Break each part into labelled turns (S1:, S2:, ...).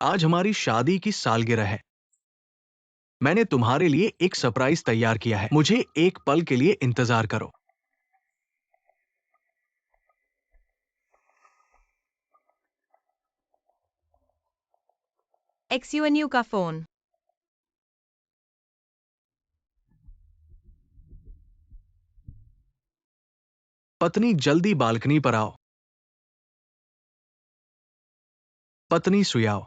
S1: आज हमारी शादी की सालगिरह है। मैंने तुम्हारे लिए एक सरप्राइज तैयार किया है। मुझे एक पल के लिए इंतजार करो।
S2: XUNU का फोन।
S1: पत्नी जल्दी बालकनी पर आओ। पत्नी सुयाओ।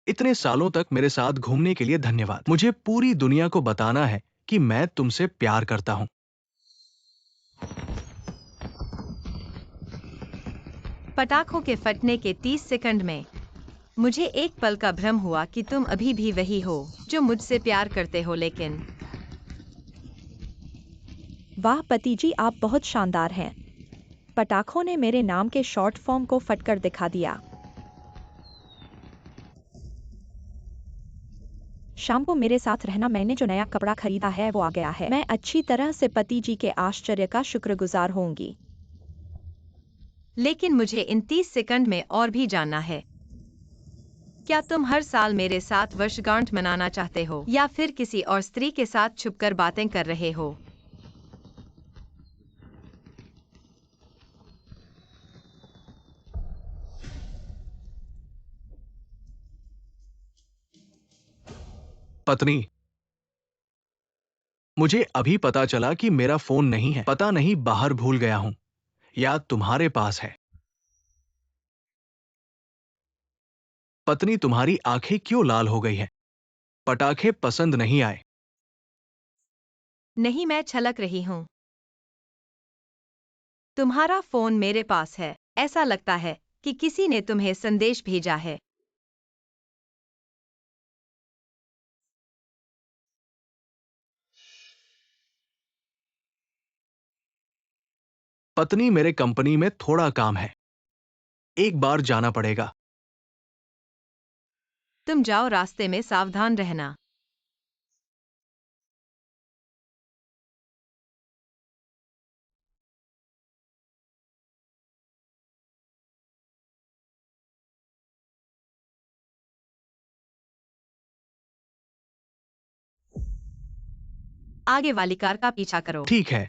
S1: इतने सालों तक मेरे साथ घूमने के लिए धन्यवाद। मुझे पूरी दुनिया को बताना है कि मैं तुमसे प्यार करता हूं।
S2: पटाखों के फटने के 30 सेकंड में मुझे एक पल का भ्रम हुआ कि तुम अभी भी वही हो जो मुझसे प्यार करते हो, लेकिन
S3: वाह पति जी, आप बहुत शानदार हैं। पटाखों ने मेरे नाम के शॉर्ट फॉर्म को फटकर दिखा दिया। शाम को मेरे साथ रहना। मैंने जो नया कपड़ा खरीदा है वो आ गया है। मैं अच्छी तरह से पति जी के आश्चर्य का शुक्रगुजार होंगी।
S2: लेकिन मुझे इन 30 सेकंड में और भी जानना है। क्या तुम हर साल मेरे साथ वर्षगांठ मनाना चाहते हो या फिर किसी और स्त्री के साथ छुपकर बातें कर रहे हो?
S1: पत्नी, मुझे अभी पता चला कि मेरा फोन नहीं है। पता नहीं बाहर भूल गया हूं या तुम्हारे पास है। पत्नी, तुम्हारी आंखें क्यों लाल हो गई हैं? पटाखे पसंद नहीं आए।
S2: नहीं, मैं छलक रही हूँ। तुम्हारा फोन मेरे पास है। ऐसा लगता है कि किसी ने तुम्हें संदेश भेजा है।
S1: पत्नी, मेरे कंपनी में थोड़ा काम है। एक बार जाना पड़ेगा।
S2: तुम जाओ, रास्ते में सावधान रहना। आगे वाली कार का पीछा करो।
S1: ठीक है।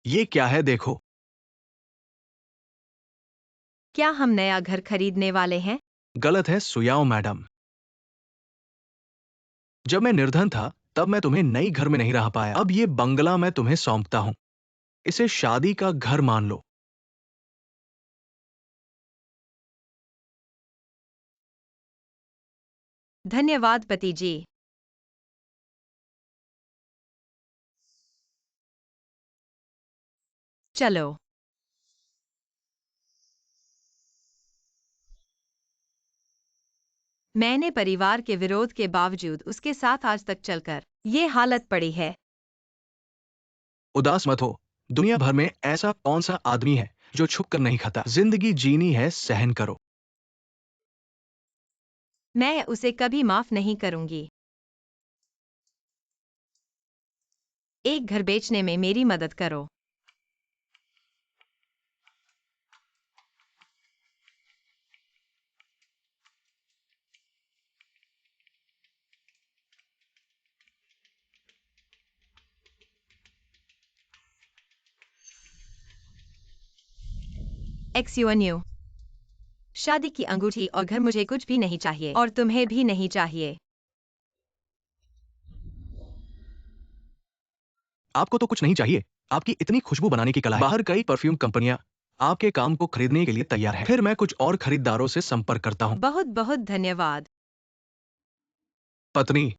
S1: ये क्या है, देखो।
S2: क्या हम नया घर खरीदने वाले हैं?
S1: गलत है सुयाओ मैडम। जब मैं निर्धन था तब मैं तुम्हें नई घर में नहीं रह पाया। अब ये बंगला मैं तुम्हें सौंपता हूं। इसे शादी का घर मान लो।
S2: धन्यवाद पति जी। चलो। मैंने परिवार के विरोध के बावजूद उसके साथ आज तक चलकर ये हालत पड़ी है।
S1: उदास मत हो। दुनिया भर में ऐसा कौन सा आदमी है जो छुप कर नहीं खाता। जिंदगी जीनी है, सहन करो।
S2: मैं उसे कभी माफ नहीं करूंगी। एक घर बेचने में मेरी मदद करो। XUNU। शादी की अंगूठी और घर मुझे कुछ भी नहीं चाहिए और तुम्हें भी नहीं चाहिए।
S1: आपको तो कुछ नहीं चाहिए। आपकी इतनी खुशबू बनाने की कला है। बाहर कई परफ्यूम कंपनियां आपके काम को खरीदने के लिए तैयार हैं। फिर मैं कुछ और खरीदारों से संपर्क करता हूं।
S2: बहुत बहुत धन्यवाद।
S1: पत्नी,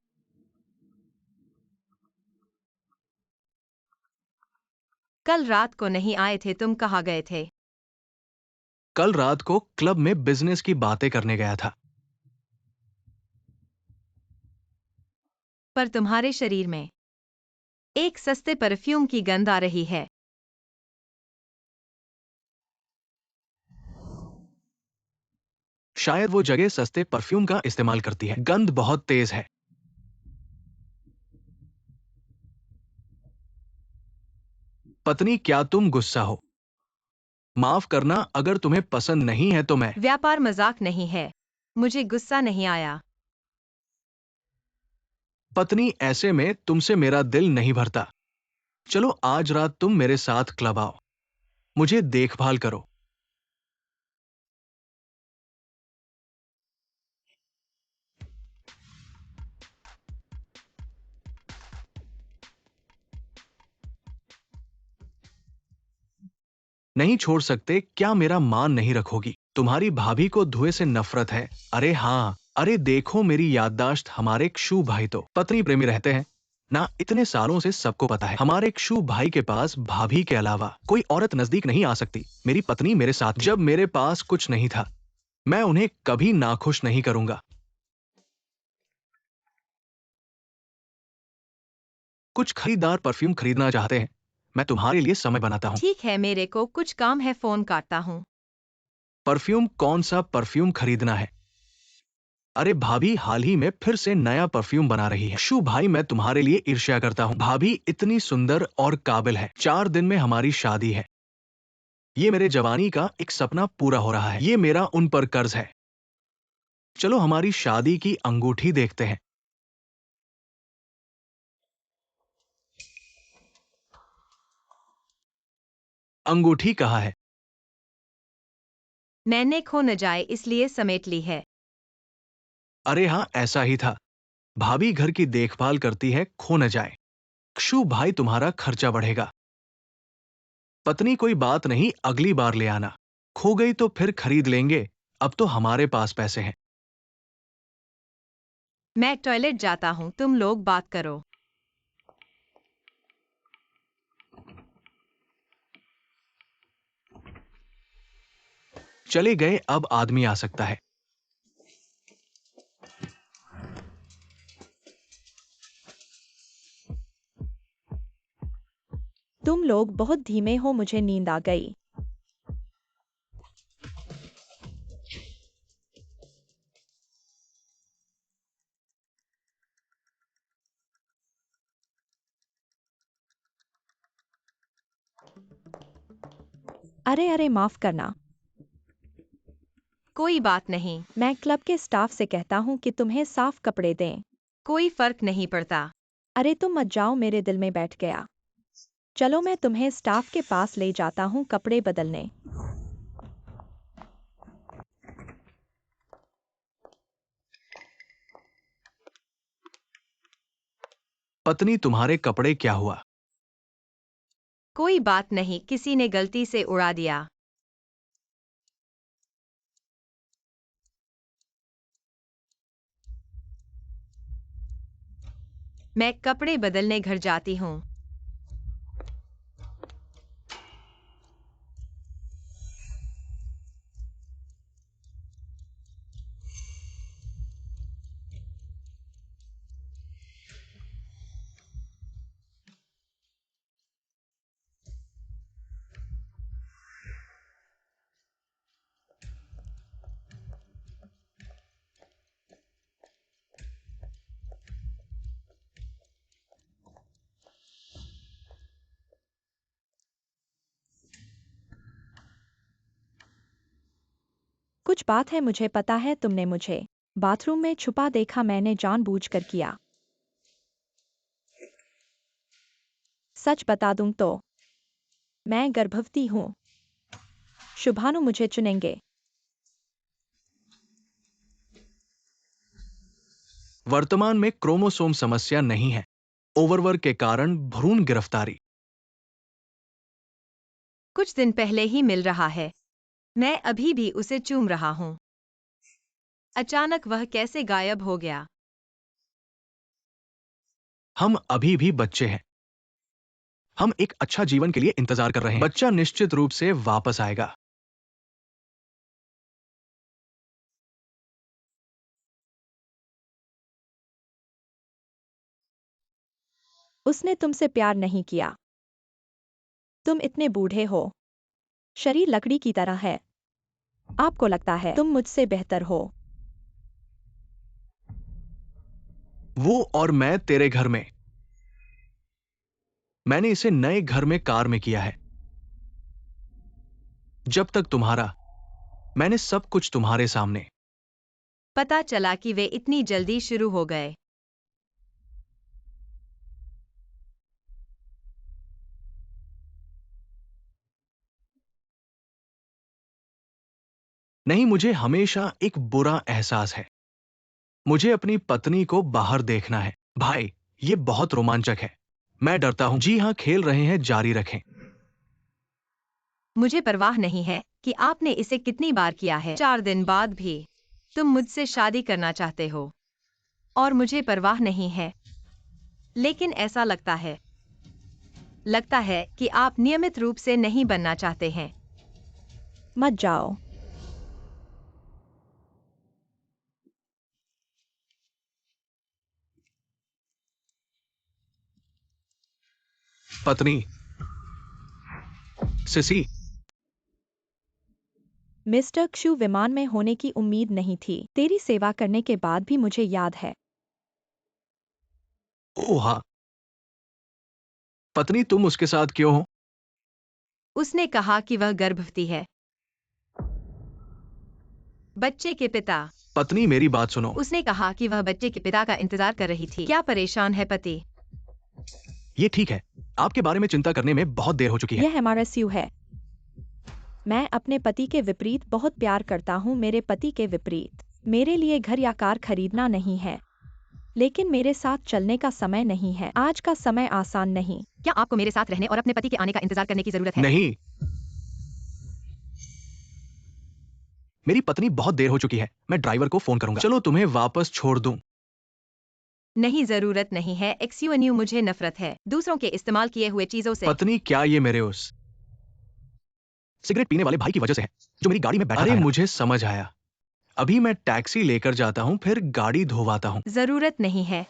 S2: कल रात को नहीं आए थे, तुम कहाँ गए थे?
S1: कल रात को क्लब में बिजनेस की बातें करने गया था।
S2: पर तुम्हारे शरीर में एक सस्ते परफ्यूम की गंध आ रही है।
S1: शायद वो जगह सस्ते परफ्यूम का इस्तेमाल करती है। गंध बहुत तेज है। पत्नी, क्या तुम गुस्सा हो? माफ करना, अगर तुम्हें पसंद नहीं है तो मैं।
S2: व्यापार मजाक नहीं है। मुझे गुस्सा नहीं आया।
S1: पत्नी, ऐसे में तुमसे मेरा दिल नहीं भरता। चलो आज रात तुम मेरे साथ क्लब आओ। मुझे देखभाल करो। नहीं छोड़ सकते, क्या मेरा मान नहीं रखोगी? तुम्हारी भाभी को धुएं से नफरत है। अरे हाँ, अरे देखो मेरी याददाश्त। हमारे क्षु भाई तो पत्नी प्रेमी रहते हैं ना, इतने सालों से सबको पता है। हमारे क्षु भाई के पास भाभी के अलावा कोई औरत नजदीक नहीं आ सकती। मेरी पत्नी मेरे साथ जब मेरे पास कुछ नहीं था, मैं उन्हें कभी नाखुश नहीं करूंगा। कुछ खरीदार परफ्यूम खरीदना चाहते हैं। मैं तुम्हारे लिए समय बनाता हूँ।
S2: ठीक है, मेरे को कुछ काम है, फोन काटता हूँ।
S1: परफ्यूम? कौन सा परफ्यूम खरीदना है? अरे भाभी हाल ही में फिर से नया परफ्यूम बना रही है। शु भाई, मैं तुम्हारे लिए ईर्ष्या करता हूँ। भाभी इतनी सुंदर और काबिल है। 4 दिन में हमारी शादी है। ये मेरे जवानी का एक सपना पूरा हो रहा है। ये मेरा उन पर कर्ज है। चलो हमारी शादी की अंगूठी देखते हैं। अंगूठी कहाँ है?
S2: मैंने खो न जाए इसलिए समेट ली है।
S1: अरे हाँ, ऐसा ही था। भाभी घर की देखभाल करती है, खो न जाए। क्षु भाई, तुम्हारा खर्चा बढ़ेगा। पत्नी, कोई बात नहीं, अगली बार ले आना। खो गई तो फिर खरीद लेंगे। अब तो हमारे पास पैसे हैं।
S2: मैं टॉयलेट जाता हूँ, तुम लोग बात करो।
S1: चले गए, अब आदमी आ सकता है।
S3: तुम लोग बहुत धीमे हो, मुझे नींद आ गई। अरे अरे, माफ करना।
S2: कोई बात नहीं।
S3: मैं क्लब के स्टाफ से कहता हूँ कि तुम्हें साफ कपड़े दें।
S2: कोई फर्क नहीं पड़ता।
S3: अरे तुम मत जाओ, मेरे दिल में बैठ गया। चलो मैं तुम्हें स्टाफ के पास ले जाता हूँ कपड़े बदलने।
S1: पत्नी, तुम्हारे कपड़े क्या हुआ?
S2: कोई बात नहीं, किसी ने गलती से उड़ा दिया। मैं कपड़े बदलने घर जाती हूँ।
S3: कुछ बात है, मुझे पता है तुमने मुझे बाथरूम में छुपा देखा, मैंने जानबूझकर किया। सच बता दूं तो मैं गर्भवती हूँ। शुभानु मुझे चुनेंगे।
S1: वर्तमान में क्रोमोसोम समस्या नहीं है। ओवरवर्क के कारण भ्रूण गिरफ्तारी।
S2: कुछ दिन पहले ही मिल रहा है। मैं अभी भी उसे चूम रहा हूँ। अचानक वह कैसे गायब हो गया?
S1: हम अभी भी बच्चे हैं। हम एक अच्छा जीवन के लिए इंतजार कर रहे हैं। बच्चा निश्चित रूप से वापस आएगा।
S3: उसने तुमसे प्यार नहीं किया। तुम इतने बूढ़े हो। शरीर लकड़ी की तरह है। आपको लगता है तुम मुझसे बेहतर हो।
S1: वो और मैं तेरे घर में। मैंने इसे नए घर में कार में किया है। जब तक तुम्हारा, मैंने सब कुछ तुम्हारे सामने।
S2: पता चला कि वे इतनी जल्दी शुरू हो गए।
S1: नहीं, मुझे हमेशा एक बुरा एहसास है। मुझे अपनी पत्नी को बाहर देखना है। भाई, ये बहुत रोमांचक है। मैं डरता हूं। जी हां, खेल रहे हैं, जारी रखें।
S2: मुझे परवाह नहीं है कि आपने इसे कितनी बार किया है। 4 दिन बाद भी तुम मुझसे शादी करना चाहते हो और मुझे परवाह नहीं है। लेकिन ऐसा लगता है कि आप नियमित रूप से नहीं बनना चाहते हैं।
S3: मत जाओ।
S1: पत्नी, सिसी।
S3: मिस्टर क्षु, विमान में होने की उम्मीद नहीं थी। तेरी सेवा करने के बाद भी मुझे याद है।
S1: ओह हाँ। पत्नी, तुम उसके साथ क्यों हो?
S2: उसने कहा कि वह गर्भवती है। बच्चे के पिता।
S1: पत्नी, मेरी बात सुनो।
S2: उसने कहा कि वह बच्चे के पिता का इंतजार कर रही थी। क्या परेशान है पति?
S1: ये ठीक है। आपके बारे में चिंता करने में बहुत देर हो चुकी है।
S3: यह हमारा स्यू है। मैं अपने पति के विपरीत बहुत प्यार करता हूँ। मेरे पति के विपरीत मेरे लिए घर या कार खरीदना नहीं है, लेकिन मेरे साथ चलने का समय नहीं है। आज का समय आसान नहीं।
S2: क्या आपको मेरे साथ रहने और अपने पति के आने का इंतजार करने की जरूरत है?
S1: नहीं, मेरी पत्नी, बहुत देर हो चुकी है। मैं ड्राइवर को फोन करूंगा। चलो, तुम्हें वापस छोड़ दूं।
S2: नहीं, जरूरत नहीं है। एक्सयूएनयू, मुझे नफरत है दूसरों के इस्तेमाल किए हुए चीजों से।
S1: पत्नी, क्या ये मेरे उस सिगरेट पीने वाले भाई की वजह से है जो मेरी गाड़ी में बैठा था? अरे, मुझे समझ आया। अभी मैं टैक्सी लेकर जाता हूं, फिर गाड़ी धोवाता हूं।
S2: जरूरत नहीं है।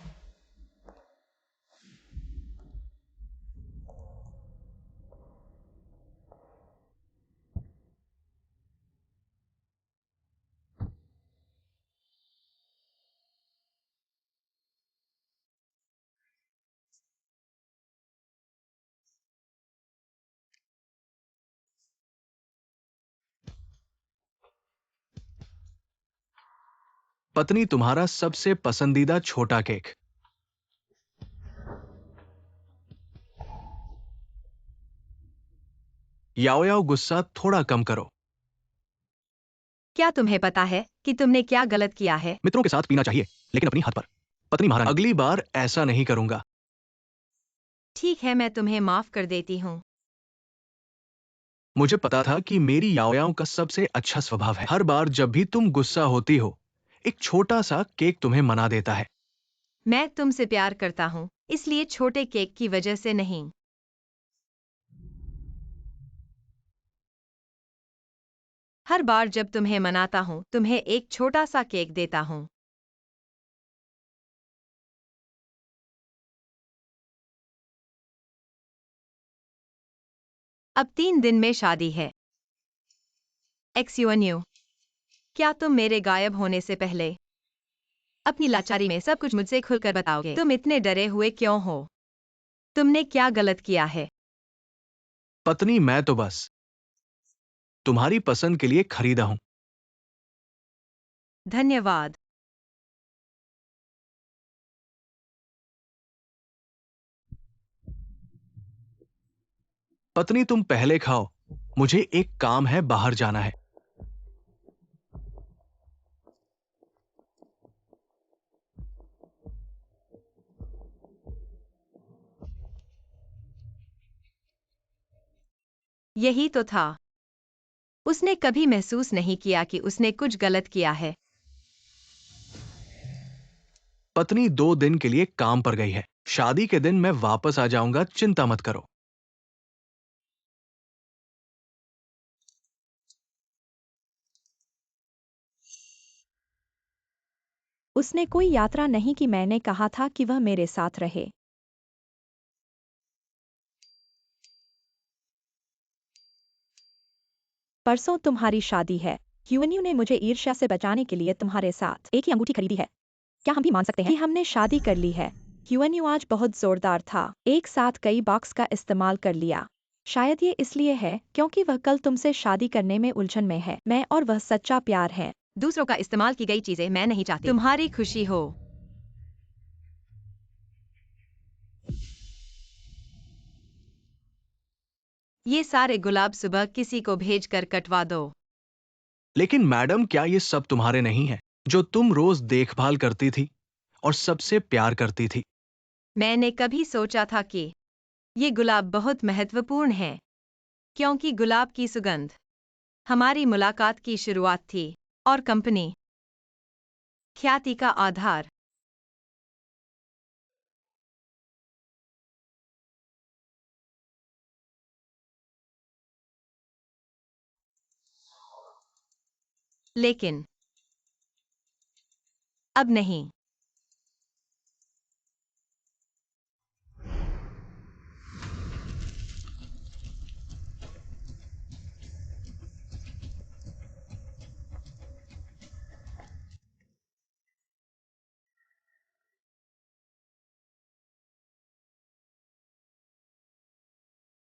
S1: पत्नी, तुम्हारा सबसे पसंदीदा छोटा केक। याओ याओ, गुस्सा थोड़ा कम करो।
S2: क्या तुम्हें पता है कि तुमने क्या गलत किया है?
S1: मित्रों के साथ पीना चाहिए, लेकिन अपनी हद पर। पत्नी महारानी, अगली बार ऐसा नहीं करूंगा।
S2: ठीक है, मैं तुम्हें माफ कर देती हूँ।
S1: मुझे पता था कि मेरी याओयाओ का सबसे अच्छा स्वभाव है। हर बार जब भी तुम गुस्सा होती हो, एक छोटा सा केक तुम्हें मना देता है।
S2: मैं तुमसे प्यार करता हूँ, इसलिए छोटे केक की वजह से नहीं। हर बार जब तुम्हें मनाता हूँ, तुम्हें एक छोटा सा केक देता हूँ। अब 3 दिन में शादी है। एक्सयूएनयू, क्या तुम मेरे गायब होने से पहले अपनी लाचारी में सब कुछ मुझसे खुलकर बताओगे? तुम इतने डरे हुए क्यों हो? तुमने क्या गलत किया है?
S1: पत्नी, मैं तो बस तुम्हारी पसंद के लिए खरीदा हूं।
S2: धन्यवाद।
S1: पत्नी, तुम पहले खाओ। मुझे एक काम है, बाहर जाना है।
S2: यही तो था। उसने कभी महसूस नहीं किया कि उसने कुछ गलत किया है।
S1: पत्नी 2 दिन के लिए काम पर गई है। शादी के दिन मैं वापस आ जाऊंगा, चिंता मत करो।
S3: उसने कोई यात्रा नहीं की। मैंने कहा था कि वह मेरे साथ रहे। परसों तुम्हारी शादी है। ह्यूएनयू ने मुझे ईर्ष्या से बचाने के लिए तुम्हारे साथ एक ही अंगूठी खरीदी है। क्या हम भी मान सकते हैं कि हमने शादी कर ली है? ह्यूएनयू आज बहुत जोरदार था। एक साथ कई बॉक्स का इस्तेमाल कर लिया। शायद ये इसलिए है क्योंकि वह कल तुमसे शादी करने में उलझन में है। मैं और वह सच्चा प्यार है।
S2: दूसरों का इस्तेमाल की गई चीजें मैं नहीं चाहती। तुम्हारी खुशी हो। ये सारे गुलाब सुबह किसी को भेजकर कटवा दो।
S1: लेकिन मैडम, क्या ये सब तुम्हारे नहीं है, जो तुम रोज देखभाल करती थी और सबसे प्यार करती थी?
S2: मैंने कभी सोचा था कि ये गुलाब बहुत महत्वपूर्ण है, क्योंकि गुलाब की सुगंध हमारी मुलाकात की शुरुआत थी और कंपनी ख्याति का आधार। लेकिन अब नहीं।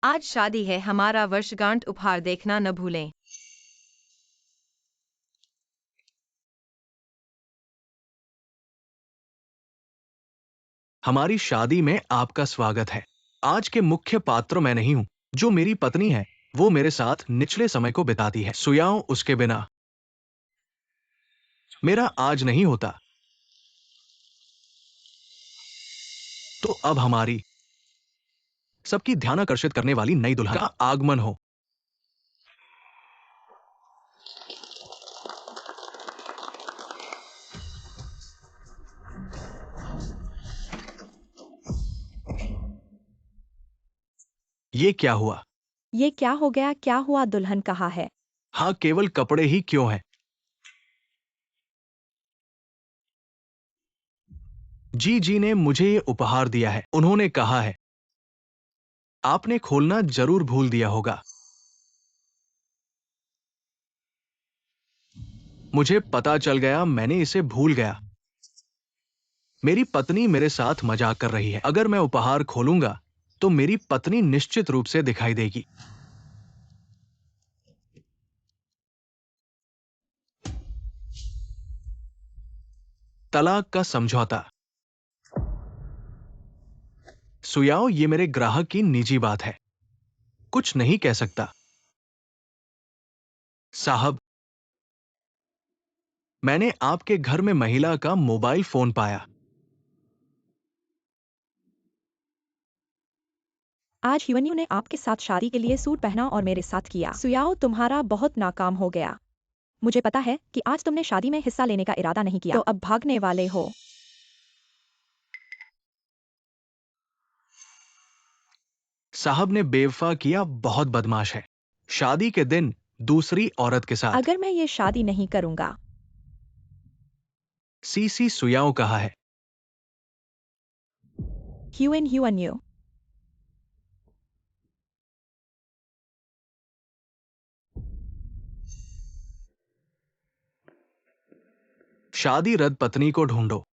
S2: आज शादी है, हमारा वर्षगांठ उपहार देखना न भूलें।
S1: हमारी शादी में आपका स्वागत है। आज के मुख्य पात्र मैं नहीं हूं। जो मेरी पत्नी है वो मेरे साथ निचले समय को बिताती है। सुयाओ, उसके बिना मेरा आज नहीं होता। तो अब हमारी सबकी ध्यान आकर्षित करने वाली नई दुल्हन का आगमन हो। ये क्या हुआ?
S3: ये क्या हो गया? क्या हुआ? दुल्हन कहाँ है?
S1: हाँ, केवल कपड़े ही क्यों हैं? जी ने मुझे ये उपहार दिया है। उन्होंने कहा है आपने खोलना जरूर भूल दिया होगा। मुझे पता चल गया, मैंने इसे भूल गया। मेरी पत्नी मेरे साथ मजाक कर रही है। अगर मैं उपहार खोलूंगा तो मेरी पत्नी निश्चित रूप से दिखाई देगी। तलाक का समझौता। सुयाओ, ये मेरे ग्राहक की निजी बात है। कुछ नहीं कह सकता। साहब, मैंने आपके घर में महिला का मोबाइल फोन पाया।
S3: आज ह्यूएनयू ने आपके साथ शादी के लिए सूट पहना और मेरे साथ किया। सुयाओ, तुम्हारा बहुत नाकाम हो गया। मुझे पता है कि आज तुमने शादी में हिस्सा लेने का इरादा नहीं किया, तो अब भागने वाले हो।
S1: साहब ने बेवफा किया, बहुत बदमाश है। शादी के दिन दूसरी औरत के साथ।
S3: अगर मैं ये शादी नहीं करूंगा।
S1: सीसी सुयाओ कहा है।
S3: ह्यूएनयू।
S1: शादी रद्द पत्नी को ढूंढो।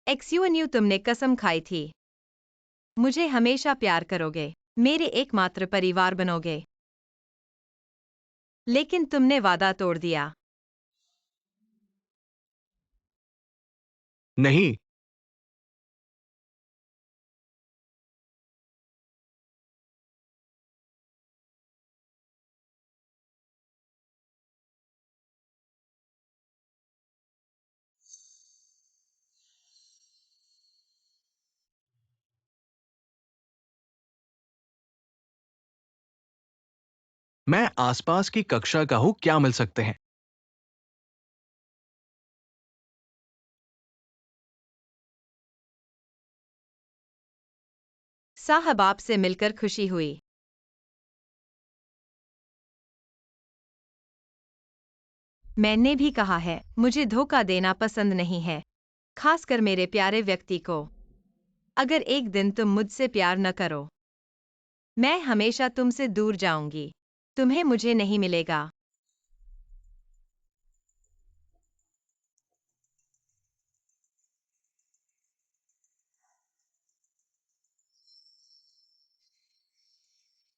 S2: एक्सयूएनयू, तुमने कसम खाई थी मुझे हमेशा प्यार करोगे, मेरे एकमात्र परिवार बनोगे। लेकिन तुमने वादा तोड़ दिया।
S1: नहीं, मैं आसपास की कक्षा का हूं, क्या मिल सकते हैं?
S2: साहब, आपसे मिलकर खुशी हुई। मैंने भी कहा है, मुझे धोखा देना पसंद नहीं है, खासकर मेरे प्यारे व्यक्ति को। अगर एक दिन तुम मुझसे प्यार न करो, मैं हमेशा तुमसे दूर जाऊंगी। तुम्हें मुझे नहीं मिलेगा।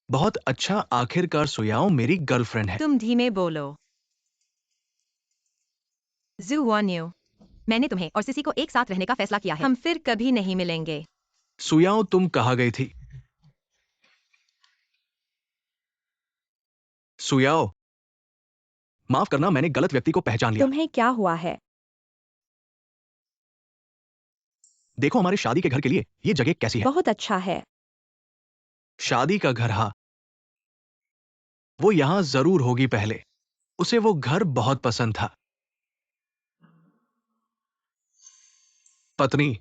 S1: बहुत अच्छा, आखिरकार सुयाओ मेरी गर्लफ्रेंड है।
S2: तुम धीमे बोलो। जू वॉन्यू, मैंने तुम्हें और सिसी को एक साथ रहने का फैसला किया है। हम फिर कभी नहीं मिलेंगे।
S1: सुयाओ तुम कहाँ गई थी? सुयाओ, माफ करना, मैंने गलत व्यक्ति को पहचान लिया।
S3: तुम्हें क्या हुआ है?
S1: देखो हमारे शादी के घर के लिए ये जगह कैसी है।
S3: बहुत अच्छा है।
S1: शादी का घर, हाँ, वो यहां जरूर होगी। पहले उसे वो घर बहुत पसंद था। पत्नी,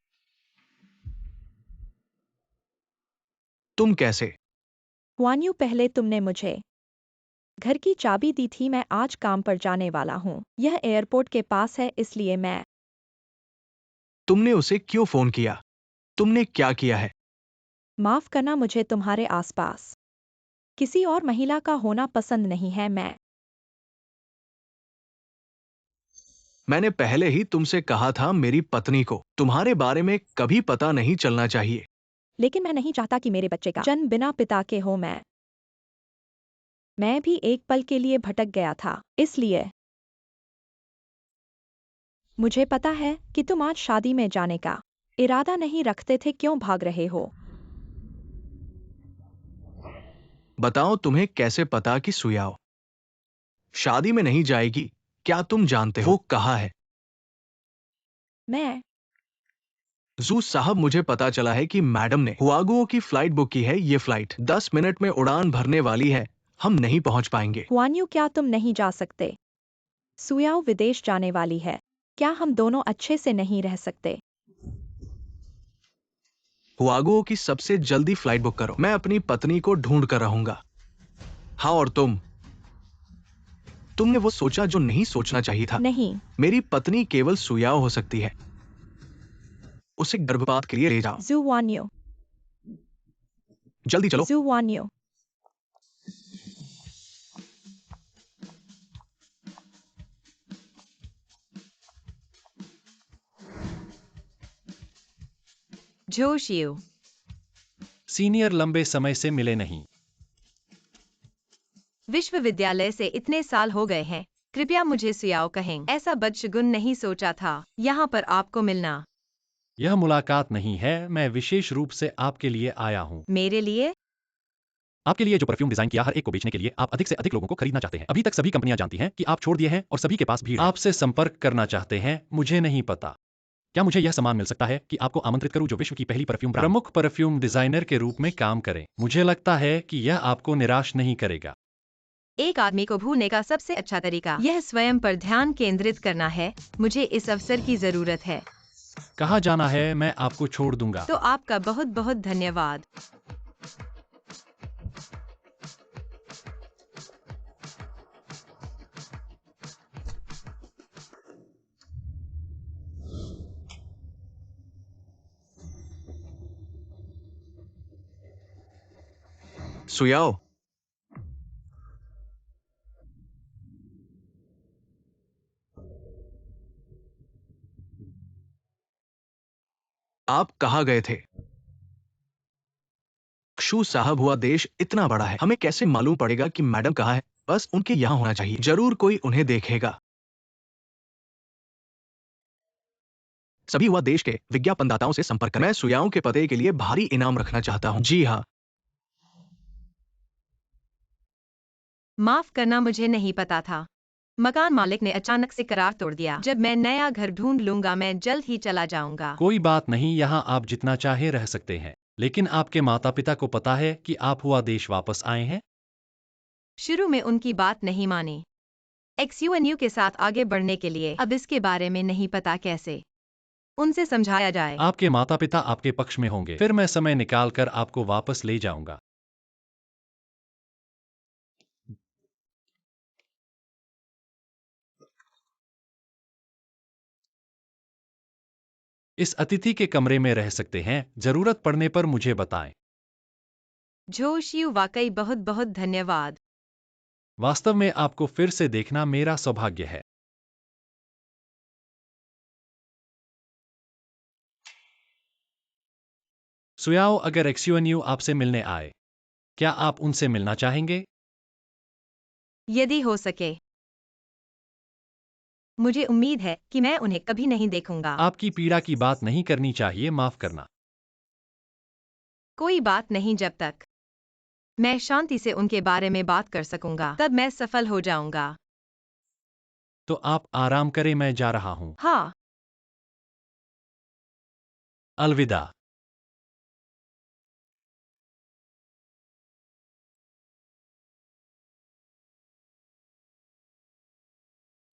S1: तुम कैसे?
S3: वान्यू, पहले तुमने मुझे घर की चाबी दी थी। मैं आज काम पर जाने वाला हूँ। यह एयरपोर्ट के पास है, इसलिए मैं
S1: तुमने उसे क्यों फोन किया? तुमने क्या किया है?
S3: माफ करना, मुझे तुम्हारे आसपास किसी और महिला का होना पसंद नहीं है।
S1: मैंने पहले ही तुमसे कहा था, मेरी पत्नी को तुम्हारे बारे में कभी पता नहीं चलना चाहिए।
S3: लेकिन मैं नहीं चाहता कि मेरे बच्चे का जन्म बिना पिता के हो। मैं भी एक पल के लिए भटक गया था, इसलिए मुझे पता है कि तुम आज शादी में जाने का इरादा नहीं रखते थे। क्यों भाग रहे हो?
S1: बताओ, तुम्हें कैसे पता कि सुयाओ शादी में नहीं जाएगी? क्या तुम जानते हो वो कहाँ है?
S3: मैं
S1: जू साहब, मुझे पता चला है कि मैडम ने हुआगुओ की फ्लाइट बुक की है। ये फ्लाइट 10 मिनट में उड़ान भरने वाली है। हम नहीं पहुंच पाएंगे।
S3: हुआन्यू, क्या तुम नहीं जा सकते? सुयाओ विदेश जाने वाली है। क्या हम दोनों अच्छे से नहीं रह सकते?
S1: हुआगुओ की सबसे जल्दी फ्लाइट बुक करो। मैं अपनी पत्नी को ढूंढ कर रहूंगा। हाँ, और तुमने वो सोचा जो नहीं सोचना चाहिए था।
S3: नहीं।
S1: मेरी पत्नी केवल सुयाओ हो सकती है। उसे गर्भपात के लिए ले जाओ।
S3: जू वान्यू,
S1: जल्दी चलो।
S3: जू वान्यू।
S2: जोशियो,
S4: सीनियर लंबे समय से मिले नहीं।
S2: विश्वविद्यालय से इतने साल हो गए हैं। कृपया मुझे सुयाओ कहें। ऐसा बदशगुन नहीं सोचा था यहाँ पर आपको मिलना।
S4: यह मुलाकात नहीं है, मैं विशेष रूप से आपके लिए आया हूँ।
S2: मेरे लिए?
S4: आपके लिए जो परफ्यूम डिजाइन किया, हर एक को बेचने के लिए आप अधिक से अधिक लोगों को खरीदना चाहते हैं। अभी तक सभी कंपनियां जानती हैं कि आप छोड़ दिए हैं और सभी के पास भीड़ है। आपसे संपर्क करना चाहते हैं, मुझे नहीं पता। क्या मुझे यह सम्मान मिल सकता है कि आपको आमंत्रित करूं जो विश्व की पहली परफ्यूम प्रमुख परफ्यूम डिजाइनर के रूप में काम करें? मुझे लगता है कि यह आपको निराश नहीं करेगा।
S2: एक आदमी को भूलने का सबसे अच्छा तरीका यह स्वयं पर ध्यान केंद्रित करना है। मुझे इस अवसर की जरूरत है।
S4: कहाँ जाना है? मैं आपको छोड़ दूंगा।
S2: तो आपका बहुत बहुत धन्यवाद।
S1: सुयाओ, आप कहाँ गए थे? क्षु साहब, हुआ देश इतना बड़ा है, हमें कैसे मालूम पड़ेगा कि मैडम कहाँ है? बस उनके यहाँ होना चाहिए। जरूर कोई उन्हें देखेगा। सभी हुआ देश के विज्ञापनदाताओं से संपर्क करें। मैं सुयाओं के पते के लिए भारी इनाम रखना चाहता हूँ। जी हाँ।
S2: माफ करना, मुझे नहीं पता था। मकान मालिक ने अचानक से करार तोड़ दिया। जब मैं नया घर ढूंढ लूंगा, मैं जल्द ही चला जाऊंगा।
S4: कोई बात नहीं, यहाँ आप जितना चाहे रह सकते हैं। लेकिन आपके माता पिता को पता है कि आप हुआ देश वापस आए हैं?
S2: शुरू में उनकी बात नहीं मानी। XUNU के साथ आगे बढ़ने के लिए अब इसके बारे में नहीं पता कैसे उनसे समझाया जाए।
S4: आपके माता पिता आपके पक्ष में होंगे। फिर मैं समय निकाल कर आपको वापस ले जाऊंगा। इस अतिथि के कमरे में रह सकते हैं, जरूरत पड़ने पर मुझे बताएं।
S2: जोशियू, वाकई बहुत बहुत धन्यवाद।
S4: वास्तव में आपको फिर से देखना मेरा सौभाग्य है। सुयाओ, अगर एक्सयूएनयू आपसे मिलने आए, क्या आप उनसे मिलना चाहेंगे?
S2: यदि हो सके। मुझे उम्मीद है कि मैं उन्हें कभी नहीं देखूंगा।
S4: आपकी पीड़ा की बात नहीं करनी चाहिए, माफ करना।
S2: कोई बात नहीं, जब तक मैं शांति से उनके बारे में बात कर सकूंगा तब मैं सफल हो जाऊंगा।
S4: तो आप आराम करें, मैं जा रहा हूं।
S2: हाँ।
S4: अलविदा।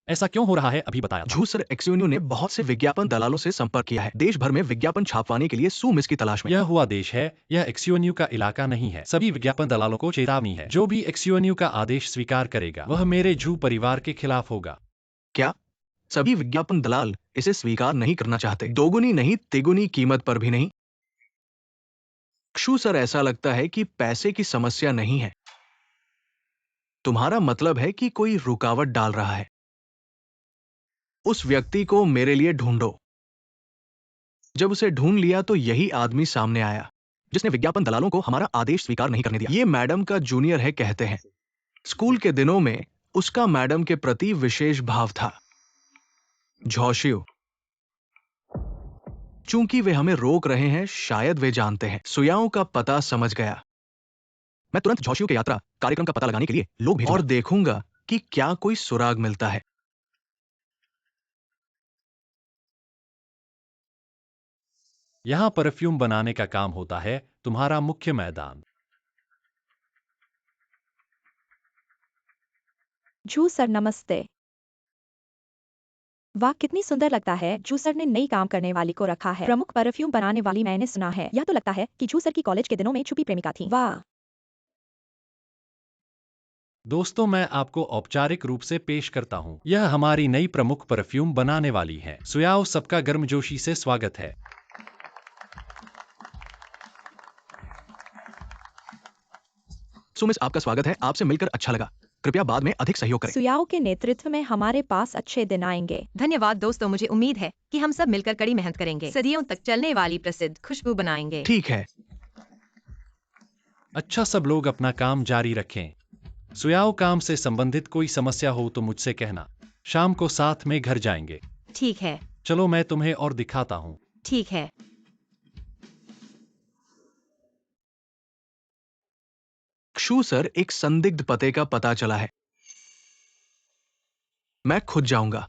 S4: ऐसा क्यों हो रहा है, अभी बताया था।
S1: झूठ सर, एक्सयूनियो ने बहुत से विज्ञापन दलालों से संपर्क किया है, देश भर में विज्ञापन छापवाने के लिए सुमिस की तलाश में।
S4: यह हुआ देश है, यह एक्सयूएनयू का इलाका नहीं है। सभी विज्ञापन दलालों को चेतावनी है, जो भी एक्सयूएनयू का आदेश स्वीकार करेगा वह मेरे झू परिवार के खिलाफ होगा।
S1: क्या सभी विज्ञापन दलाल इसे स्वीकार नहीं करना चाहते? दोगुनी नहीं, तिगुनी कीमत पर भी नहीं। क्षु सर, ऐसा लगता है कि पैसे की समस्या नहीं है। तुम्हारा मतलब है कि कोई रुकावट डाल रहा है। उस व्यक्ति को मेरे लिए ढूंढो। जब उसे ढूंढ लिया तो यही आदमी सामने आया जिसने विज्ञापन दलालों को हमारा आदेश स्वीकार नहीं करने दिया। ये मैडम का जूनियर है, कहते हैं। स्कूल के दिनों में उसका मैडम के प्रति विशेष भाव था। झोशियो, चूंकि वे हमें रोक रहे हैं, शायद वे जानते हैं। सुयाओं का पता समझ गया। मैं तुरंत झोशियो के यात्रा कार्यक्रम का पता लगाने के लिए लोग भेजूंगा और देखूंगा कि क्या कोई सुराग मिलता है।
S4: यहां परफ्यूम बनाने का काम होता है, तुम्हारा मुख्य मैदान।
S3: झू सर, नमस्ते। वाह, कितनी सुंदर लगता है। झू सर ने नई काम करने वाली को रखा है, प्रमुख परफ्यूम बनाने वाली। मैंने सुना है, यह तो लगता है कि झू सर की कॉलेज के दिनों में छुपी प्रेमिका थी। वाह।
S4: दोस्तों, मैं आपको औपचारिक रूप से पेश करता हूं। यह हमारी नई प्रमुख परफ्यूम बनाने वाली है। सुयाओ, सबका गर्मजोशी से स्वागत है।
S1: सुमिस, आपका स्वागत है। आपसे मिलकर अच्छा लगा। कृपया बाद में अधिक सहयोग करें।
S3: सुयाओ के नेतृत्व में हमारे पास अच्छे दिन आएंगे।
S2: धन्यवाद दोस्तों, मुझे उम्मीद है कि हम सब मिलकर कड़ी मेहनत करेंगे, सदियों तक चलने वाली प्रसिद्ध खुशबू बनाएंगे।
S1: ठीक है।
S4: अच्छा, सब लोग अपना काम जारी रखें। सुयाओ, काम से संबंधित कोई समस्या हो तो मुझसे कहना। शाम को साथ में घर जाएंगे।
S2: ठीक है।
S4: चलो, मैं तुम्हें और दिखाता हूँ।
S2: ठीक है।
S1: क्षु सर, एक संदिग्ध पते का पता चला है। मैं खुद जाऊंगा।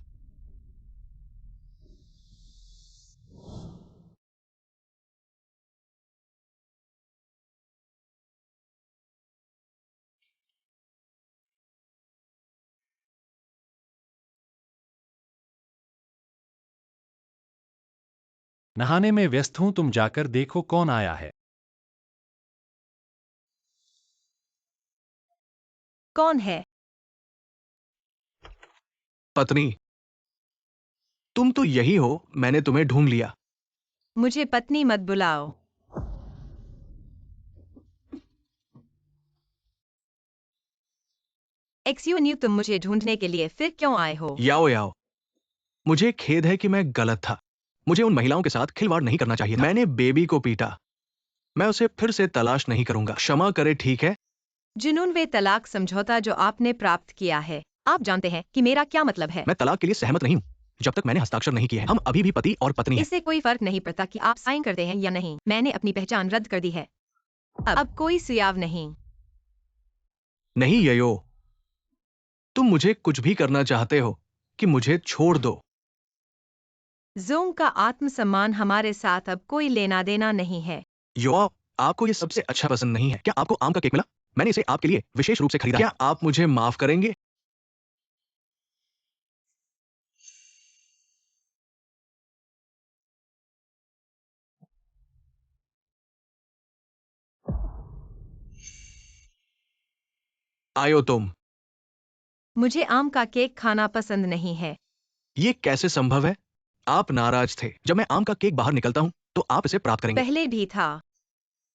S4: नहाने में व्यस्त हूं, तुम जाकर देखो कौन आया है।
S2: कौन है?
S1: पत्नी, तुम तो यही हो। मैंने तुम्हें ढूंढ लिया।
S2: मुझे पत्नी मत बुलाओ। एक्सयूएनयू, तुम मुझे ढूंढने के लिए फिर क्यों आए हो?
S1: याओ याओ, मुझे खेद है कि मैं गलत था। मुझे उन महिलाओं के साथ खिलवाड़ नहीं करना चाहिए था। मैंने बेबी को पीटा। मैं उसे फिर से तलाश नहीं करूंगा। क्षमा करे, ठीक है?
S2: जुनून, वे तलाक समझौता जो आपने प्राप्त किया है, आप जानते हैं कि मेरा क्या मतलब है।
S1: मैं तलाक के लिए सहमत नहीं हूं जब तक मैंने हस्ताक्षर नहीं किए हैं। हम अभी भी पति और पत्नी हैं।
S2: इससे कोई फर्क नहीं पड़ता कि आप साइन करते हैं या नहीं। मैंने अपनी पहचान रद्द कर दी है। अब कोई सुयाव नहीं।
S1: नहीं ययो, तुम मुझे कुछ भी करना चाहते हो कि मुझे छोड़ दो।
S2: जोंग का आत्मसम्मान हमारे साथ अब कोई लेना देना नहीं है।
S1: यो, आपको ये सबसे अच्छा पसंद नहीं है। क्या आपको आम का केक मिला? मैंने इसे आपके लिए विशेष रूप से खरीदा। क्या आप मुझे माफ करेंगे? आयो तुम।
S2: मुझे आम का केक खाना पसंद नहीं है।
S1: ये कैसे संभव है? आप नाराज थे। जब मैं आम का केक बाहर निकलता हूँ तो आप इसे प्राप्त करेंगे।
S2: पहले भी था।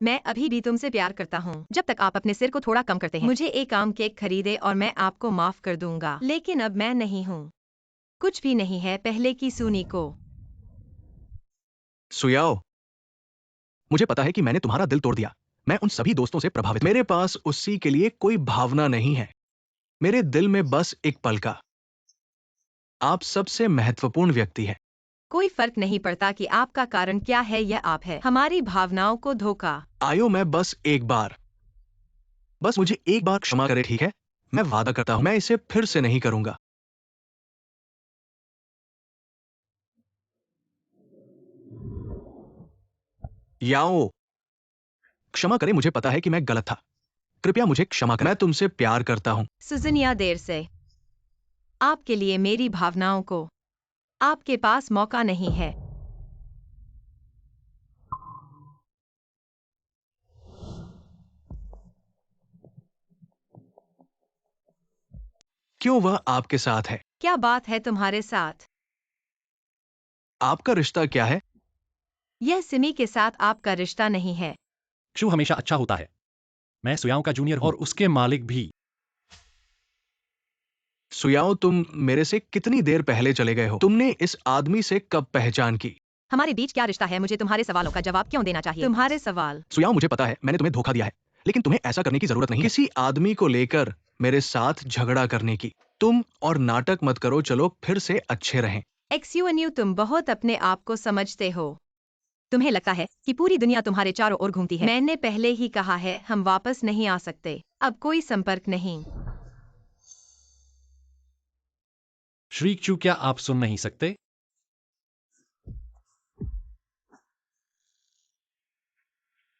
S2: मैं अभी भी तुमसे प्यार करता हूँ जब तक आप अपने सिर को थोड़ा कम करते हैं। मुझे एक आम केक खरीदे और मैं आपको माफ कर दूंगा, लेकिन अब मैं नहीं हूँ। कुछ भी नहीं है पहले की सूनी को।
S1: सुयाओ, मुझे पता है कि मैंने तुम्हारा दिल तोड़ दिया। मैं उन सभी दोस्तों से प्रभावित हूं। मेरे पास उसी के लिए कोई भावना नहीं है। मेरे दिल में बस एक पल का। आप सबसे महत्वपूर्ण व्यक्ति है।
S2: कोई फर्क नहीं पड़ता कि आपका कारण क्या है या आप है। हमारी भावनाओं को धोखा।
S1: आयो, मैं बस एक बार, बस मुझे एक बार क्षमा करें, ठीक है? मैं वादा करता हूं मैं इसे फिर से नहीं करूंगा। याओ, क्षमा करें, मुझे पता है कि मैं गलत था। कृपया मुझे क्षमा करें। मैं तुमसे प्यार करता हूं।
S2: सुजनिया देर से। आपके लिए मेरी भावनाओं को। आपके पास मौका नहीं है।
S1: क्यों वह आपके साथ है?
S2: क्या बात है तुम्हारे साथ?
S1: आपका रिश्ता क्या है?
S2: यह सिमी के साथ आपका रिश्ता नहीं है।
S4: क्षु हमेशा अच्छा होता है। मैं सुयाओ का जूनियर हूं और उसके मालिक भी।
S1: सुयाओ, तुम मेरे से कितनी देर पहले चले गए हो? तुमने इस आदमी से कब पहचान की?
S2: हमारे बीच क्या रिश्ता है? मुझे तुम्हारे सवालों का जवाब क्यों देना चाहिए? तुम्हारे सवाल।
S1: सुयाओ, मुझे पता है मैंने तुम्हें धोखा दिया है, लेकिन तुम्हें ऐसा करने की जरूरत नहीं है। किसी आदमी को लेकर मेरे साथ झगड़ा करने की। तुम और नाटक मत करो, चलो फिर से अच्छे रहें।
S2: एक्सयूएनयू, तुम बहुत अपने आप को समझते हो। तुम्हें लगता है कि पूरी दुनिया तुम्हारे चारों ओर घूमती है। मैंने पहले ही कहा है, हम वापस नहीं आ सकते। अब कोई संपर्क नहीं।
S4: श्री क्षु, क्या आप सुन नहीं सकते?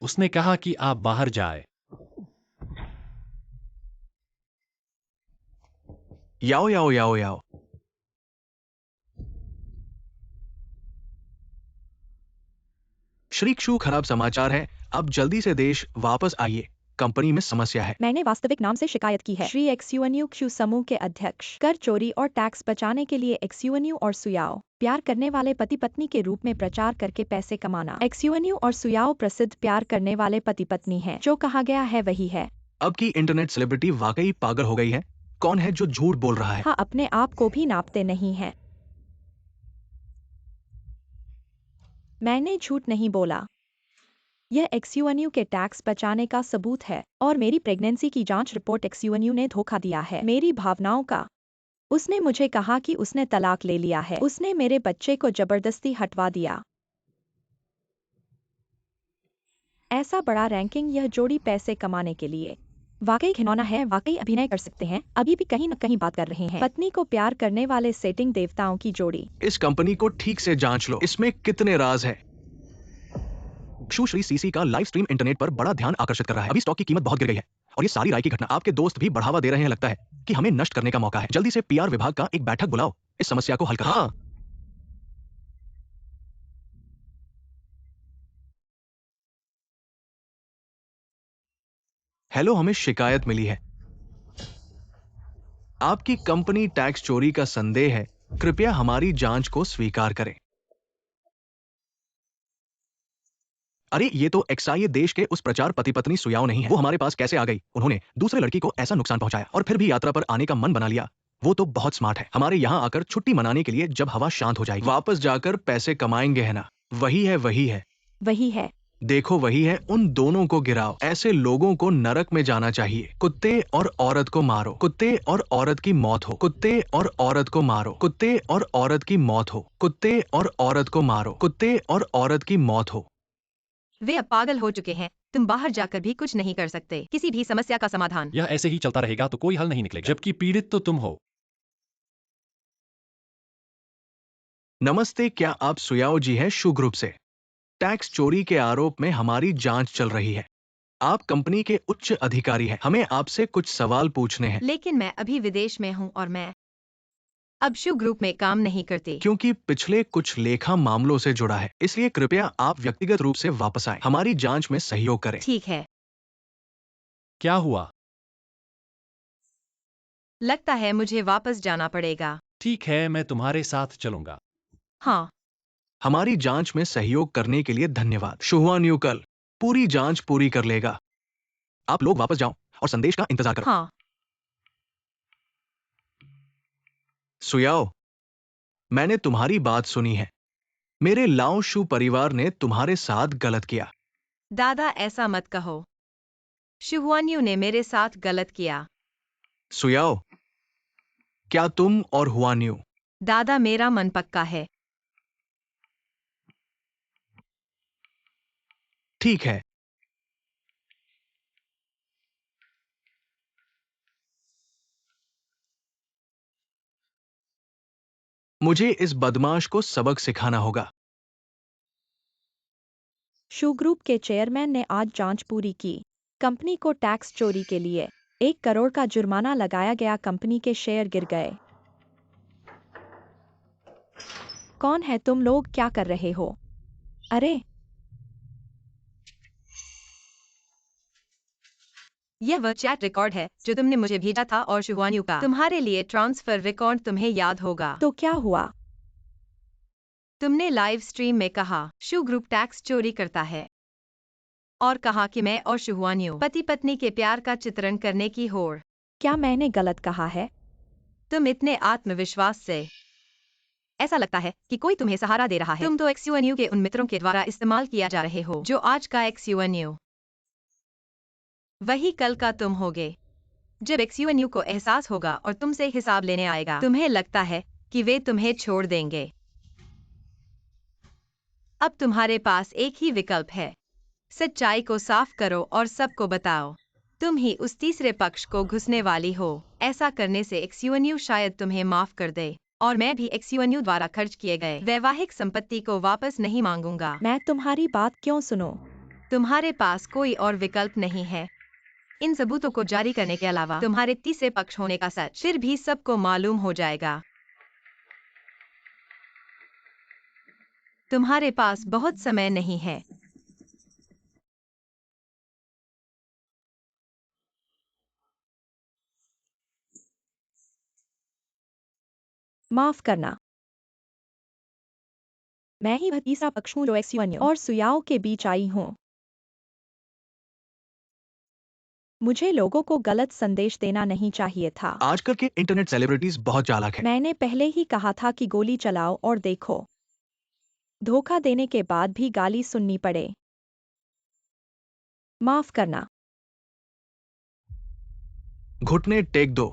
S4: उसने कहा कि आप बाहर जाए।
S1: याओ याओ याओ याओ। श्रीक्षु, खराब समाचार है। अब जल्दी से देश वापस आइए। कंपनी में समस्या है।
S3: मैंने वास्तविक नाम से शिकायत की है। श्री एक्सयूएनयू क्षु समूह के अध्यक्ष। कर चोरी और टैक्स बचाने के लिए एक्सयूएनयू और सुयाओ प्यार करने वाले पति पत्नी के रूप में प्रचार करके पैसे कमाना। एक्सयूएनयू और सुयाओ प्रसिद्ध प्यार करने वाले पति पत्नी हैं। जो कहा गया है वही है।
S1: अब की इंटरनेट सेलिब्रिटी वाकई पागल हो गई है। कौन है जो झूठ बोल रहा है?
S3: हाँ, अपने आप को भी नापते नहीं है। मैंने झूठ नहीं बोला। यह एक्सयूएनयू के टैक्स बचाने का सबूत है और मेरी प्रेगनेंसी की जांच रिपोर्ट। एक्सयूएनयू ने धोखा दिया है मेरी भावनाओं का। उसने मुझे कहा कि उसने तलाक ले लिया है। उसने मेरे बच्चे को जबरदस्ती हटवा दिया। ऐसा बड़ा रैंकिंग, यह जोड़ी पैसे कमाने के लिए वाकई घिनौना है। वाकई अभिनय कर सकते हैं, अभी भी कहीं न कहीं बात कर रहे हैं। पत्नी को प्यार करने वाले सेटिंग देवताओं की जोड़ी।
S1: इस कंपनी को ठीक से जांच लो, इसमें कितने राज है। क्षु श्री सीसी का लाइव स्ट्रीम इंटरनेट पर बड़ा ध्यान आकर्षित कर रहा है। अभी स्टॉक की कीमत बहुत गिर गई है और ये सारी राय की घटना आपके दोस्त भी बढ़ावा दे रहे हैं। लगता है कि हमें नष्ट करने का मौका है। जल्दी से पीआर विभाग का एक बैठक बुलाओ, इस समस्या को हल करो। हाँ। हेलो, हमें शिकायत मिली है। आपकी कंपनी टैक्स चोरी का संदेह है। कृपया हमारी जांच को स्वीकार करें। अरे, ये तो एक्सआईए देश के उस प्रचार पति पत्नी सुयाओ नहीं है। वो हमारे पास कैसे आ गई? उन्होंने दूसरे लड़की को ऐसा नुकसान पहुंचाया और फिर भी यात्रा पर आने का मन बना लिया। वो तो बहुत स्मार्ट है। हमारे यहाँ आकर छुट्टी मनाने के लिए, जब हवा शांत हो जाएगी वापस जाकर पैसे कमाएंगे, है ना? वही है, वही है।
S3: वही है।
S1: देखो, वही है। उन दोनों को गिराओ। ऐसे लोगों को नरक में जाना चाहिए। कुत्ते और औरत को मारो। कुत्ते और औरत की मौत हो। कुत्ते और औरत को मारो। कुत्ते और औरत की मौत हो। कुत्ते और औरत को मारो। कुत्ते और औरत की मौत हो।
S2: वे अब पागल हो चुके हैं। तुम बाहर जाकर भी कुछ नहीं कर सकते। किसी भी समस्या का समाधान।
S4: यह ऐसे ही चलता रहेगा तो कोई हल नहीं निकलेगा, जबकि पीड़ित तो तुम हो।
S1: नमस्ते, क्या आप सुयाओ जी हैं? शु ग्रुप से टैक्स चोरी के आरोप में हमारी जांच चल रही है। आप कंपनी के उच्च अधिकारी हैं। हमें आपसे कुछ सवाल पूछने हैं।
S2: लेकिन मैं अभी विदेश में हूँ और मैं अब शु ग्रुप में काम नहीं करती।
S1: क्योंकि पिछले कुछ लेखा मामलों से जुड़ा है, इसलिए कृपया आप व्यक्तिगत रूप से वापस आएं। हमारी जांच में सहयोग करें।
S2: ठीक है।
S4: क्या हुआ?
S2: लगता है मुझे वापस जाना पड़ेगा।
S4: ठीक है, मैं तुम्हारे साथ चलूंगा।
S2: हाँ।
S1: हमारी जांच में सहयोग करने के लिए धन्यवाद। शुहुआन यू कल पूरी जांच पूरी कर लेगा। आप लोग वापस जाओ और संदेश का इंतजार करो।
S2: हाँ,
S1: सुयाओ, मैंने तुम्हारी बात सुनी है। मेरे लाओ शू परिवार ने तुम्हारे साथ गलत किया।
S2: दादा ऐसा मत कहो। शुहुआन्यू ने मेरे साथ गलत किया।
S1: सुयाओ, क्या तुम और हुआन्यू
S2: दादा मेरा मन पक्का है।
S1: ठीक है। मुझे इस बदमाश को सबक सिखाना होगा।
S3: शू ग्रुप के चेयरमैन ने आज जांच पूरी की। कंपनी को टैक्स चोरी के लिए 1 करोड़ का जुर्माना लगाया गया। कंपनी के शेयर गिर गए। कौन है तुम लोग? क्या कर रहे हो? अरे,
S2: यह वह चैट रिकॉर्ड है जो तुमने मुझे भेजा था और शुहुआन्यू का तुम्हारे लिए ट्रांसफर रिकॉर्ड तुम्हें याद होगा।
S3: तो क्या हुआ?
S2: तुमने लाइव स्ट्रीम में कहा शू ग्रुप टैक्स चोरी करता है और कहा कि मैं और शुहुआन्यू पति पत्नी के प्यार का चित्रण करने की होड़।
S3: क्या मैंने गलत कहा है?
S2: तुम इतने आत्मविश्वास से ऐसा लगता है कि कोई तुम्हें सहारा दे रहा है। तुम तो एक्सयूएनयू के उन मित्रों के द्वारा इस्तेमाल किया जा रहे हो जो आज का एक्सयूएनयू वही कल का तुम होगे। जब एक्सयूएनयू को एहसास होगा और तुमसे हिसाब लेने आएगा, तुम्हें लगता है कि वे तुम्हें छोड़ देंगे। अब तुम्हारे पास एक ही विकल्प है, सच्चाई को साफ करो और सबको बताओ। तुम ही उस तीसरे पक्ष को घुसने वाली हो। ऐसा करने से एक्सयूएनयू शायद तुम्हें माफ कर दे और मैं भी एक्सयूएनयू द्वारा खर्च किए गए वैवाहिक संपत्ति को वापस नहीं मांगूंगा।
S3: मैं तुम्हारी बात क्यों सुनूं?
S2: तुम्हारे पास कोई और विकल्प नहीं है। इन सबूतों को जारी करने के अलावा तुम्हारे तीसरे पक्ष होने का सच फिर भी सबको मालूम हो जाएगा। तुम्हारे पास बहुत समय नहीं है।
S3: माफ करना। मैं ही वह तीसरा पक्ष हूँ जो एक्सयूएनयू और सुयाओ के बीच आई हूँ। मुझे लोगों को गलत संदेश देना नहीं चाहिए था।
S1: आजकल के इंटरनेट सेलिब्रिटीज बहुत चालाक हैं।
S3: मैंने पहले ही कहा था कि गोली चलाओ और देखो। धोखा देने के बाद भी गाली सुननी पड़े। माफ करना।
S1: घुटने टेक दो।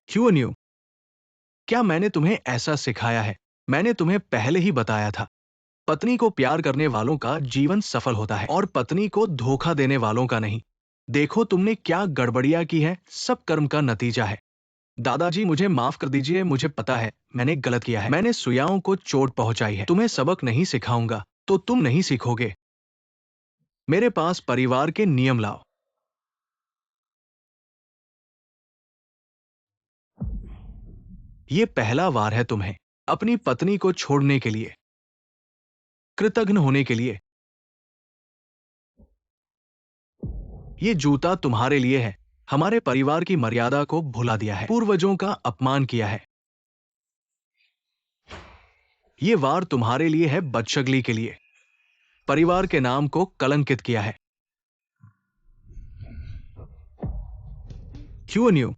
S1: हुआन्यू, क्या मैंने तुम्हें ऐसा सिखाया है? मैंने तुम्हें पहले ही बताया था, पत्नी को प्यार करने वालों का जीवन सफल होता है और पत्नी को धोखा देने वालों का नहीं। देखो तुमने क्या गड़बड़ियां की है, सब कर्म का नतीजा है। दादाजी मुझे माफ कर दीजिए, मुझे पता है मैंने गलत किया है। मैंने सुयाओं को चोट पहुंचाई है। तुम्हें सबक नहीं सिखाऊंगा तो तुम नहीं सीखोगे। मेरे पास परिवार के नियम लाओ। ये पहला वार है तुम्हें अपनी पत्नी को छोड़ने के लिए, कृतघ्न होने के लिए। ये जूता तुम्हारे लिए है। हमारे परिवार की मर्यादा को भुला दिया है, पूर्वजों का अपमान किया है। ये वार तुम्हारे लिए है, बदशगली के लिए, परिवार के नाम को कलंकित किया है। हुआन्यू,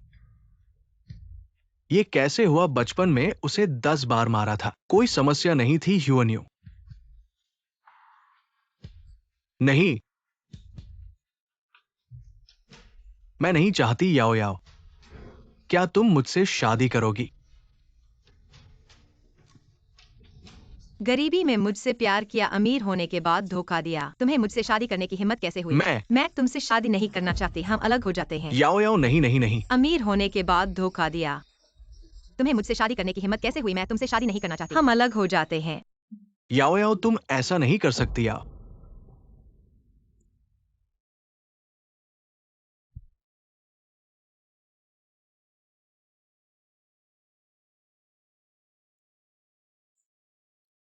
S1: ये कैसे हुआ? बचपन में उसे 10 बार मारा था, कोई समस्या नहीं थी। हुआन्यू, नहीं, मैं नहीं चाहती। याओ याओ, क्या तुम मुझसे शादी करोगी?
S2: गरीबी में मुझसे प्यार किया, अमीर होने के बाद धोखा दिया। तुम्हें मुझसे शादी करने की हिम्मत कैसे हुई? मैं तुमसे शादी नहीं करना चाहती, हम अलग हो जाते हैं।
S1: याओ याओ, नहीं नहीं नहीं।
S2: अमीर होने के बाद धोखा दिया। तुम्हें मुझसे शादी करने की हिम्मत कैसे हुई? मैं तुमसे शादी नहीं करना चाहती, हम अलग हो जाते हैं।
S1: याओ याओ, तुम ऐसा नहीं कर सकती। याओ,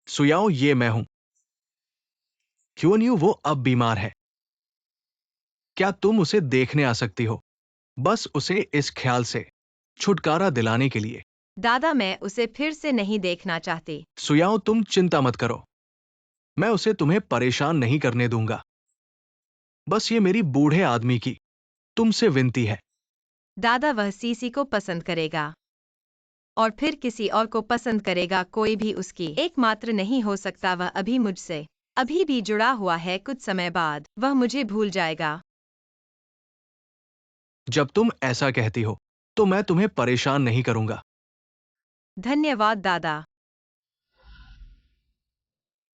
S1: सुयाओ, ये मैं हूं। हुआन्यू वो अब बीमार है। क्या तुम उसे देखने आ सकती हो? बस उसे इस ख्याल से छुटकारा दिलाने के लिए
S2: दादा, मैं उसे फिर से नहीं देखना चाहती।
S1: सुयाओ, तुम चिंता मत करो, मैं उसे तुम्हें परेशान नहीं करने दूंगा। बस ये मेरी बूढ़े आदमी की तुमसे विनती है।
S2: दादा, वह सीसी को पसंद करेगा और फिर किसी और को पसंद करेगा। कोई भी उसकी एकमात्र नहीं हो सकता। वह अभी मुझसे अभी भी जुड़ा हुआ है। कुछ समय बाद वह मुझे भूल जाएगा।
S1: जब तुम ऐसा कहती हो तो मैं तुम्हें परेशान नहीं करूंगा।
S2: धन्यवाद दादा।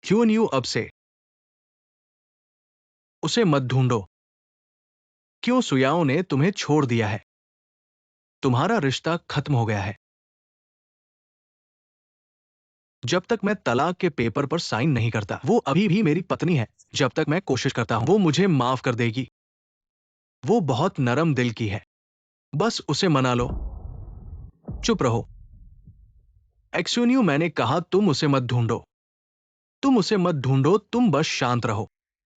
S1: क्यों न्यू, अब से उसे मत ढूंढो। क्यों सुयाओ ने तुम्हें छोड़ दिया है? तुम्हारा रिश्ता खत्म हो गया है। जब तक मैं तलाक के पेपर पर साइन नहीं करता, वो अभी भी मेरी पत्नी है। जब तक मैं कोशिश करता हूं, वो मुझे माफ कर देगी। वो बहुत नरम दिल की है। बस उसे मना लो। चुप रहो। एक्सयून्यू, मैंने कहा तुम उसे मत ढूंढो। तुम उसे मत ढूंढो, तुम बस शांत रहो।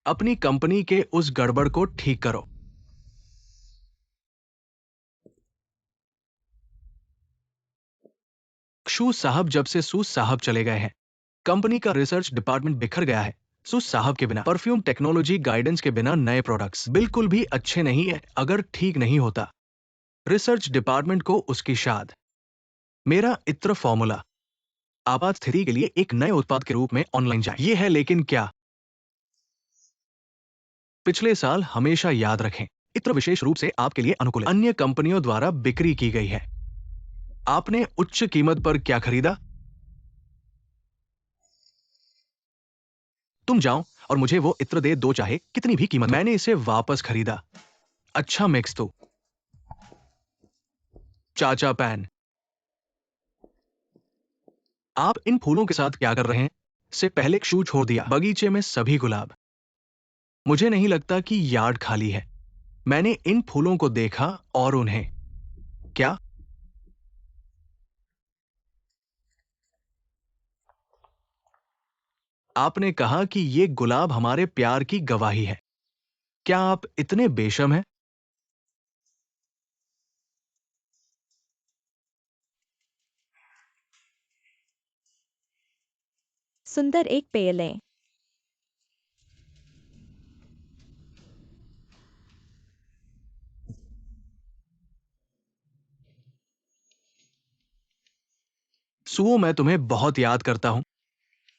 S1: अपनी कंपनी के उस गड़बड़ को ठीक करो। शू साहब, जब से सू साहब चले गए हैं, कंपनी का रिसर्च डिपार्टमेंट बिखर गया है। सू साहब के बिना, परफ्यूम टेक्नोलॉजी गाइडेंस के बिना नए प्रोडक्ट्स बिल्कुल भी अच्छे नहीं है। अगर ठीक नहीं होता रिसर्च डिपार्टमेंट को उसकी शाद। मेरा इत्र फॉर्मूला आपात स्थिति के लिए एक नए उत्पाद के रूप में ऑनलाइन जाए, ये है। लेकिन क्या पिछले साल हमेशा याद रखें, इत्र विशेष रूप से आपके लिए अनुकूल है। अन्य कंपनियों द्वारा बिक्री की गई है। आपने उच्च कीमत पर क्या खरीदा? तुम जाओ और मुझे वो इत्र दे दो, चाहे कितनी भी कीमत। मैंने इसे वापस खरीदा। अच्छा मिक्स तो चाचा पैन। आप इन फूलों के साथ क्या कर रहे हैं? से पहले शू छोड़ दिया। बगीचे में सभी गुलाब। मुझे नहीं लगता कि यार्ड खाली है। मैंने इन फूलों को देखा और उन्हें क्या आपने कहा कि ये गुलाब हमारे प्यार की गवाही है। क्या आप इतने बेशर्म हैं?
S3: सुंदर, एक पेय लें।
S1: सुओ, मैं तुम्हें बहुत याद करता हूं।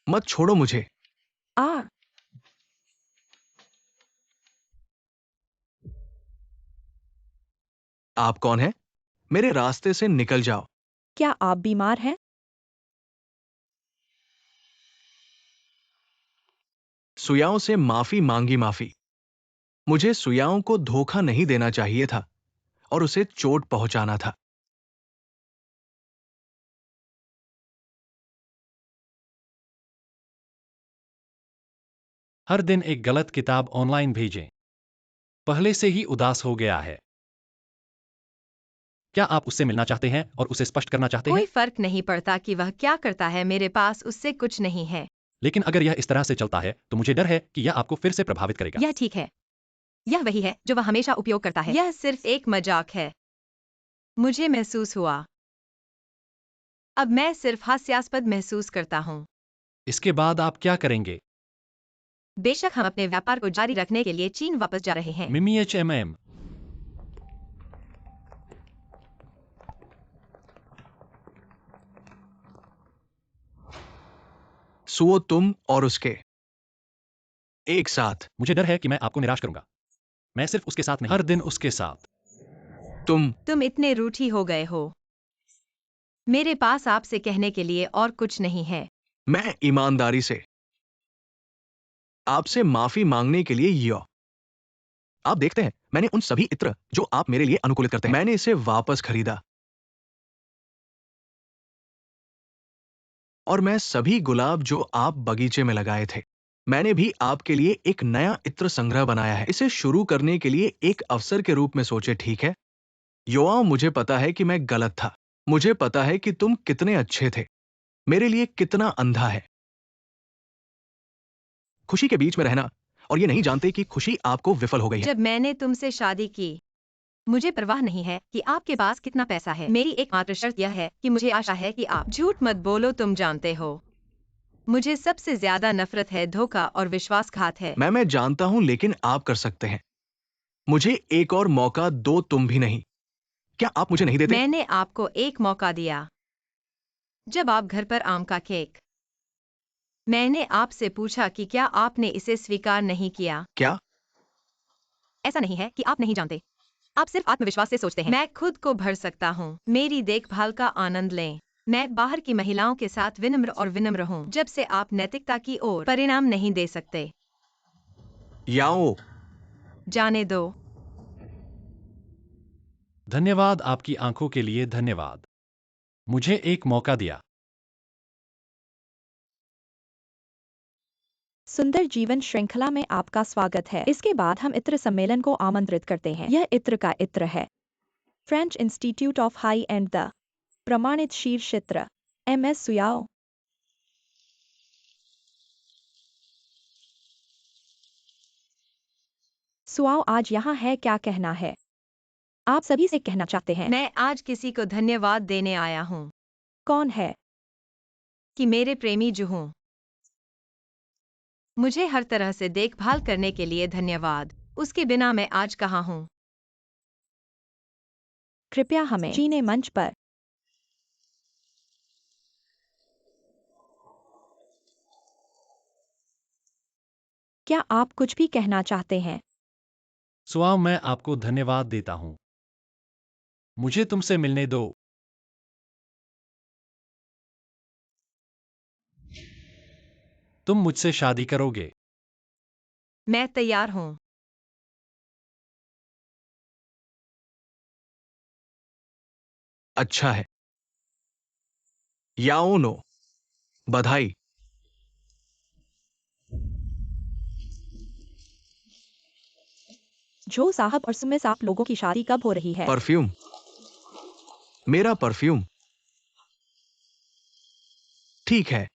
S1: मत छोड़ो मुझे।
S3: आ
S1: आप कौन हैं? मेरे रास्ते से निकल जाओ।
S3: क्या आप बीमार हैं?
S1: सुयाओं से माफी मांगी। माफी। मुझे सुयाओं को धोखा नहीं देना चाहिए था और उसे चोट पहुंचाना था।
S4: हर दिन एक गलत किताब ऑनलाइन भेजें। पहले से ही उदास हो गया है। क्या आप उससे मिलना चाहते हैं और उसे स्पष्ट करना चाहते हैं?
S2: कोई फर्क नहीं पड़ता कि वह क्या करता है। मेरे पास उससे कुछ नहीं है।
S4: लेकिन अगर यह इस तरह से चलता है तो मुझे डर है कि यह आपको फिर से प्रभावित करेगा।
S2: यह ठीक है। यह वही है जो वह हमेशा उपयोग करता है। यह सिर्फ एक मजाक है। मुझे महसूस हुआ। अब मैं सिर्फ हास्यास्पद महसूस करता हूँ।
S4: इसके बाद आप क्या करेंगे?
S2: बेशक हम अपने व्यापार को जारी रखने के लिए चीन वापस जा रहे हैं।
S4: मिमी HMM।
S1: सुओ, तुम और उसके एक साथ।
S4: मुझे डर है कि मैं आपको निराश करूंगा। मैं सिर्फ उसके साथ नहीं, हर दिन उसके साथ।
S1: तुम
S2: इतने रूठी हो गए हो। मेरे पास आपसे कहने के लिए और कुछ नहीं है।
S1: मैं ईमानदारी से आपसे माफी मांगने के लिए यो। आप देखते हैं, मैंने उन सभी इत्र जो आप मेरे लिए अनुकूलित करते हैं, मैंने इसे वापस खरीदा। और मैं सभी गुलाब जो आप बगीचे में लगाए थे, मैंने भी आपके लिए एक नया इत्र संग्रह बनाया है। इसे शुरू करने के लिए एक अवसर के रूप में सोचे, ठीक है? योआओ, मुझे पता है कि मैं गलत था। मुझे पता है कि तुम कितने अच्छे थे, मेरे लिए कितना अंधा है। खुशी के बीच में रहना और ये नहीं जानते कि खुशी आपको विफल हो गई है।
S2: जब मैंने तुमसे शादी की मुझे परवाह नहीं है कि आपके पास कितना पैसा है। मेरी एकमात्र शर्त यह है कि मुझे आशा है कि आप झूठ मत बोलो। तुम जानते हो, मुझे सबसे ज्यादा नफरत है धोखा और विश्वासघात है।
S1: मैं जानता हूं, लेकिन आप कर सकते हैं। मुझे एक और मौका दो, तुम भी नहीं। क्या आप मुझे नहीं देते?
S2: मैंने आपको एक मौका दिया जब आप घर पर आम का केक। मैंने आपसे पूछा कि क्या आपने इसे स्वीकार नहीं किया।
S1: क्या?
S2: ऐसा नहीं है कि आप नहीं जानते, आप सिर्फ आत्मविश्वास से सोचते हैं। मैं खुद को भर सकता हूँ। मेरी देखभाल का आनंद लें। मैं बाहर की महिलाओं के साथ विनम्र हूँ। जब से आप नैतिकता की ओर परिणाम नहीं दे सकते।
S1: याओ,
S2: जाने दो।
S4: धन्यवाद, आपकी आंखों के लिए धन्यवाद। मुझे एक मौका दिया।
S3: सुंदर जीवन श्रृंखला में आपका स्वागत है। इसके बाद हम इत्र सम्मेलन को आमंत्रित करते हैं। यह इत्र का इत्र है। French institute of high and the प्रमाणित शीर्ष इत्र MS सुयाओ। सुआओ आज यहाँ है, क्या कहना है? आप सभी से कहना चाहते हैं।
S2: मैं आज किसी को धन्यवाद देने आया हूँ
S3: कौन है?
S2: कि मेरे प्रेमी जुहू। मुझे हर तरह से देखभाल करने के लिए धन्यवाद। उसके बिना मैं आज कहाँ हूँ।
S3: कृपया हमें चीने मंच पर क्या आप कुछ भी कहना चाहते हैं?
S4: सुआव, मैं आपको धन्यवाद देता हूं। मुझे तुमसे मिलने दो। तुम मुझसे शादी करोगे?
S2: मैं तैयार हूँ।
S1: अच्छा है। याओनो, बधाई।
S3: जो साहब और सुमिस, आप लोगों की शादी कब हो रही है?
S1: परफ्यूम, मेरा परफ्यूम। ठीक है,